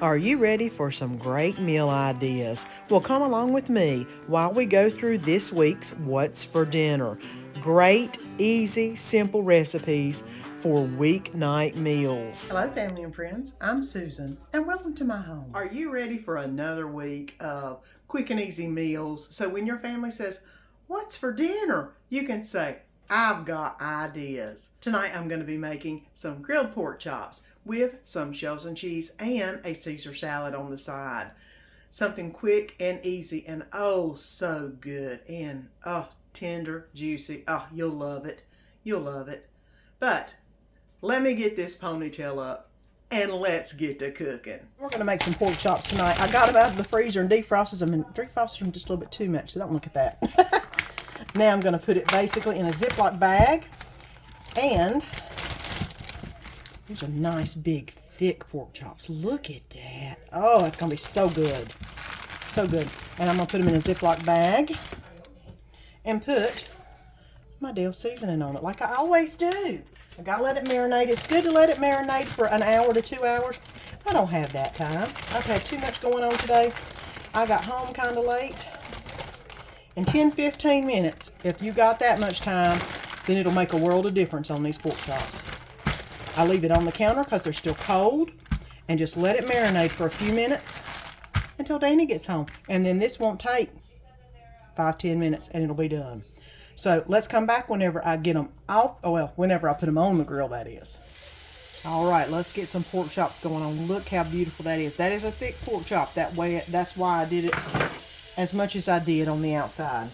Are you ready for some great meal ideas? Well, come along with me while we go through this week's What's for Dinner. Great, easy, simple recipes for weeknight meals. Hello, family and friends. I'm Susan, and welcome to my home. Are you ready for another week of quick and easy meals? So when your family says, "What's for dinner?" you can say, "I've got ideas." Tonight I'm going to be making some grilled pork chops with some shells and cheese and a Caesar salad on the side. Something quick and easy and oh so good and tender, juicy. Oh, you'll love it. You'll love it. But let me get this ponytail up and let's get to cooking. We're going to make some pork chops tonight. I got them out of the freezer and defrosted them, and defrosted them just a little bit too much, so don't look at that. Now I'm going to put it basically in a Ziploc bag, and these are nice big thick pork chops. Look at that. Oh, it's going to be so good. So good. And I'm going to put them in a Ziploc bag and put my dill seasoning on it like I always do. I got to let it marinate. It's good to let it marinate for an hour to 2 hours. I don't have that time. I've had too much going on today. I got home kind of late. In 10-15 minutes, if you got that much time, then it'll make a world of difference on these pork chops. I leave it on the counter because they're still cold, and just let it marinate for a few minutes until Danny gets home. And then this won't take 5-10 minutes, and it'll be done. So let's come back whenever I get them off. Oh, well, whenever I put them on the grill, that is. All right, let's get some pork chops going on. Look how beautiful that is. That is a thick pork chop. That's why I did it as much as I did on the outside.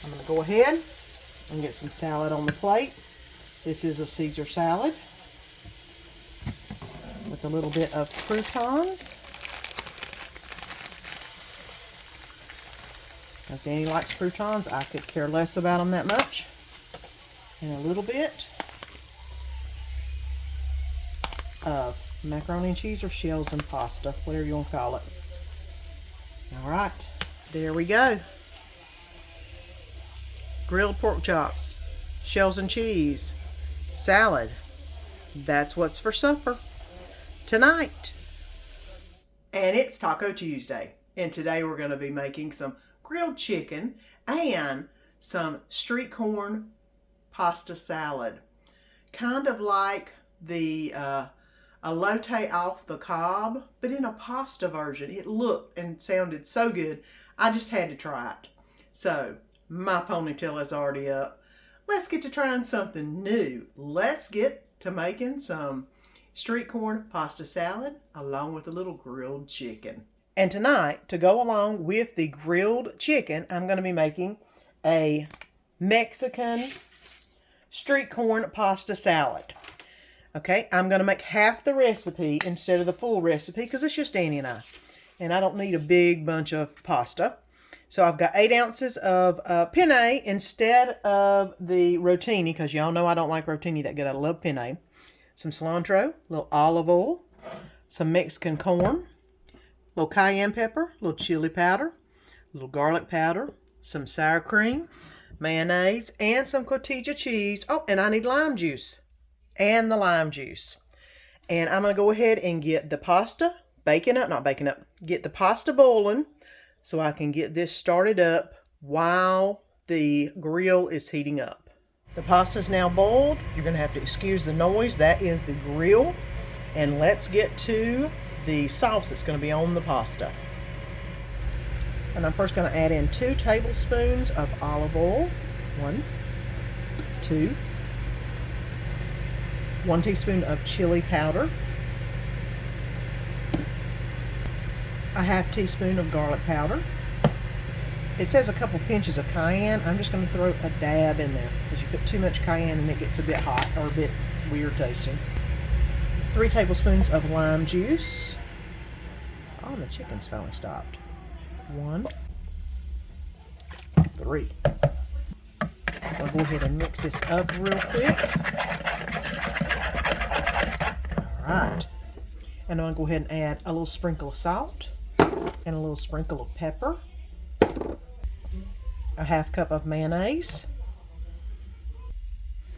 I'm going to go ahead and get some salad on the plate. This is a Caesar salad with a little bit of croutons. As Danny likes croutons, I could care less about them that much. And a little bit of macaroni and cheese or shells and pasta, whatever you want to call it. All right, there we go. Grilled pork chops, shells and cheese, salad. That's what's for supper tonight. And it's Taco Tuesday. And today we're going to be making some grilled chicken and some street corn pasta salad. Kind of like the elote off the cob, but in a pasta version. It looked and sounded so good, I just had to try it. So my ponytail is already up. Let's get to trying something new. Let's get to making some street corn pasta salad along with a little grilled chicken. And tonight, to go along with the grilled chicken, I'm going to be making a Mexican street corn pasta salad. Okay, I'm going to make half the recipe instead of the full recipe because it's just Danny and I. And I don't need a big bunch of pasta. So I've got 8 ounces of penne instead of the rotini, because y'all know I don't like rotini that good. I love penne. Some cilantro, a little olive oil, some Mexican corn, a little cayenne pepper, a little chili powder, a little garlic powder, some sour cream, mayonnaise, and some cotija cheese. Oh, and I need lime juice. And the lime juice. And I'm going to go ahead and get the pasta get the pasta boiling so I can get this started up while the grill is heating up. The pasta's now boiled. You're going to have to excuse the noise. That is the grill. And let's get to the sauce that's going to be on the pasta. And I'm first going to add in 2 tablespoons of olive oil. 1, 2, 1 teaspoon of chili powder, a half teaspoon of garlic powder. It says a couple pinches of cayenne. I'm just going to throw a dab in there because you put too much cayenne and it gets a bit hot or a bit weird tasting. 3 tablespoons of lime juice. Oh, the chicken's finally stopped. 1, 3. I'll go ahead and mix this up real quick. Right. And I'm going to go ahead and add a little sprinkle of salt and a little sprinkle of pepper, a half cup of mayonnaise,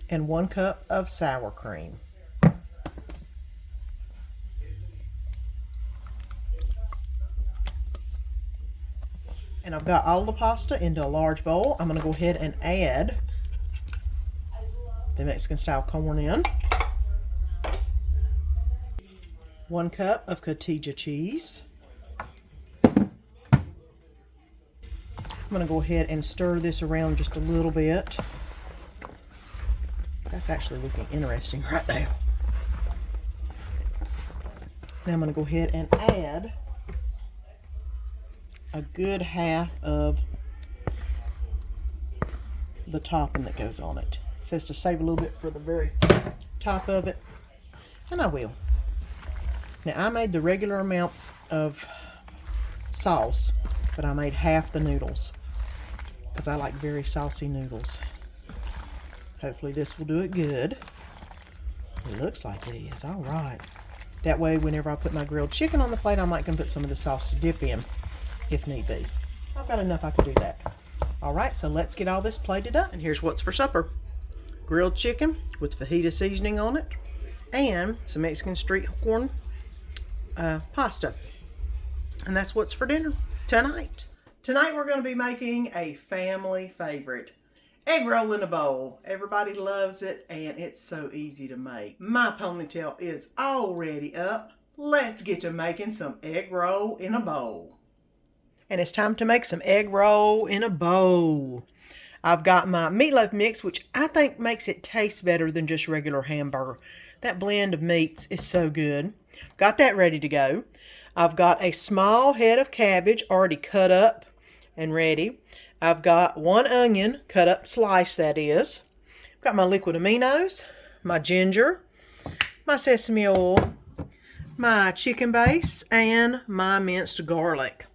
and 1 cup of sour cream. And I've got all the pasta into a large bowl. I'm going to go ahead and add the Mexican style corn in. 1 cup of cotija cheese. I'm going to go ahead and stir this around just a little bit. That's actually looking interesting right now. Now I'm going to go ahead and add a good half of the topping that goes on it. It says to save a little bit for the very top of it, and I will. Now I made the regular amount of sauce, but I made half the noodles because I like very saucy noodles. Hopefully this will do it good. It looks like it is. All right. That way, whenever I put my grilled chicken on the plate, I might can put some of the sauce to dip in, if need be. I've got enough I could do that. All right, so let's get all this plated up. And here's what's for supper. Grilled chicken with fajita seasoning on it, and some Mexican street corn pasta. And that's what's for dinner tonight. Tonight we're going to be making a family favorite. Egg roll in a bowl. Everybody loves it, and it's so easy to make. My ponytail is already up. Let's get to making some egg roll in a bowl. And it's time to make some egg roll in a bowl. I've got my meatloaf mix, which I think makes it taste better than just regular hamburger. That blend of meats is so good. Got that ready to go. I've got a small head of cabbage already cut up and ready. I've got 1 onion, cut up slice that is. I've got my liquid aminos, my ginger, my sesame oil, my chicken base, and my minced garlic.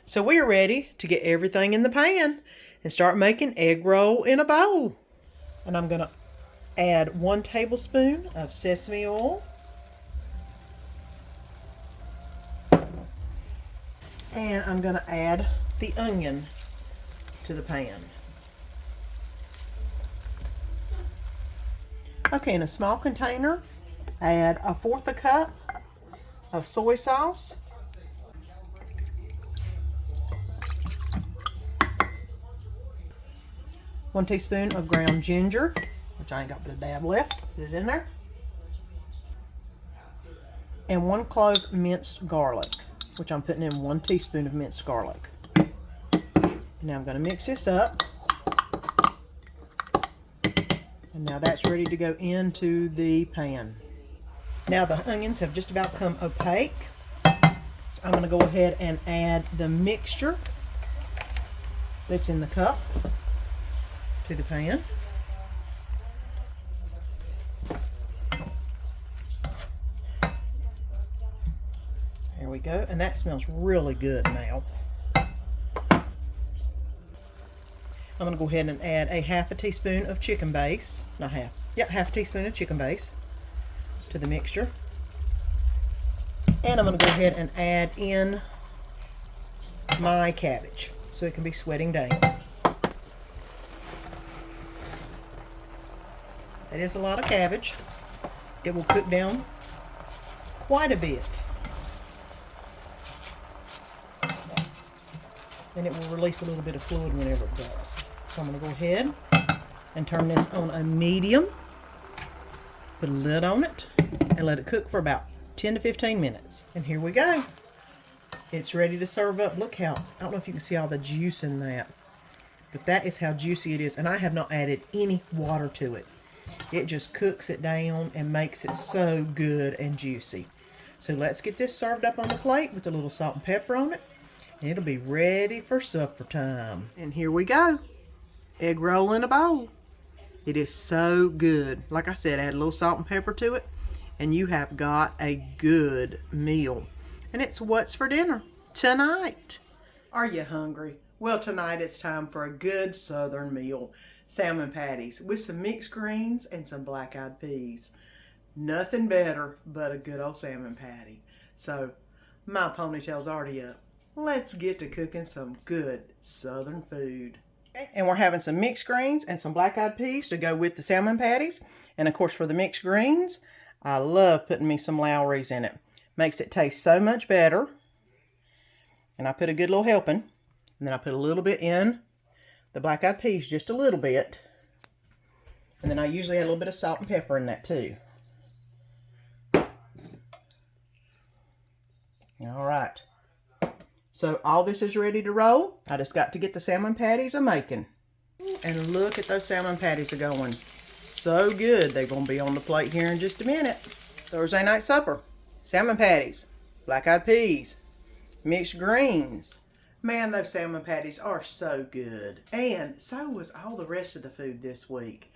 So we are ready to get everything in the pan and start making egg roll in a bowl. And I'm going to add 1 tablespoon of sesame oil. And I'm going to add the onion to the pan. Okay, in a small container, add 1/4 cup of soy sauce. 1 teaspoon of ground ginger, which I ain't got but a dab left. Put it in there. And 1 clove minced garlic, which I'm putting in 1 teaspoon of minced garlic. Now I'm going to mix this up. And now that's ready to go into the pan. Now the onions have just about come opaque. So I'm going to go ahead and add the mixture that's in the cup to the pan. There we go. And that smells really good now. I'm going to go ahead and add a 1/2 teaspoon of chicken base. Not half. Yep, 1/2 teaspoon of chicken base to the mixture. And I'm going to go ahead and add in my cabbage so it can be sweating down. That is a lot of cabbage. It will cook down quite a bit. And it will release a little bit of fluid whenever it does. So I'm going to go ahead and turn this on a medium, put a lid on it, and let it cook for about 10 to 15 minutes. And here we go. It's ready to serve up. Look how, I don't know if you can see all the juice in that, but that is how juicy it is. And I have not added any water to it. It just cooks it down and makes it so good and juicy. So let's get this served up on the plate with a little salt and pepper on it. And it'll be ready for supper time. And here we go. Egg roll in a bowl. It is so good. Like I said, add a little salt and pepper to it, and you have got a good meal. And it's what's for dinner tonight. Are you hungry? Well, tonight it's time for a good southern meal. Salmon patties with some mixed greens and some black-eyed peas. Nothing better but a good old salmon patty. So, my ponytail's already up. Let's get to cooking some good southern food. And we're having some mixed greens and some black-eyed peas to go with the salmon patties. And of course for the mixed greens, I love putting me some Lowry's in it. Makes it taste so much better. And I put a good little helping And then I put a little bit in the black-eyed peas, just a little bit. And then I usually add a little bit of salt and pepper in that too. All right. So all this is ready to roll. I just got to get the salmon patties a making. And look at those salmon patties are going. So good. They're going to be on the plate here in just a minute. Thursday night supper. Salmon patties. Black-eyed peas. Mixed greens. Man, those salmon patties are so good. And so was all the rest of the food this week.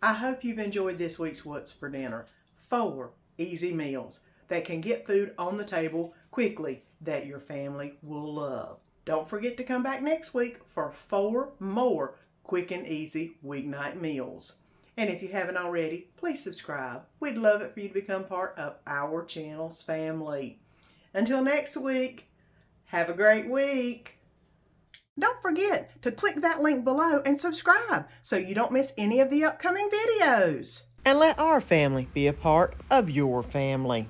I hope you've enjoyed this week's What's for Dinner. 4 easy meals that can get food on the table quickly that your family will love. Don't forget to come back next week for 4 more quick and easy weeknight meals. And if you haven't already, please subscribe. We'd love it for you to become part of our channel's family. Until next week, have a great week. Don't forget to click that link below and subscribe so you don't miss any of the upcoming videos. And let our family be a part of your family.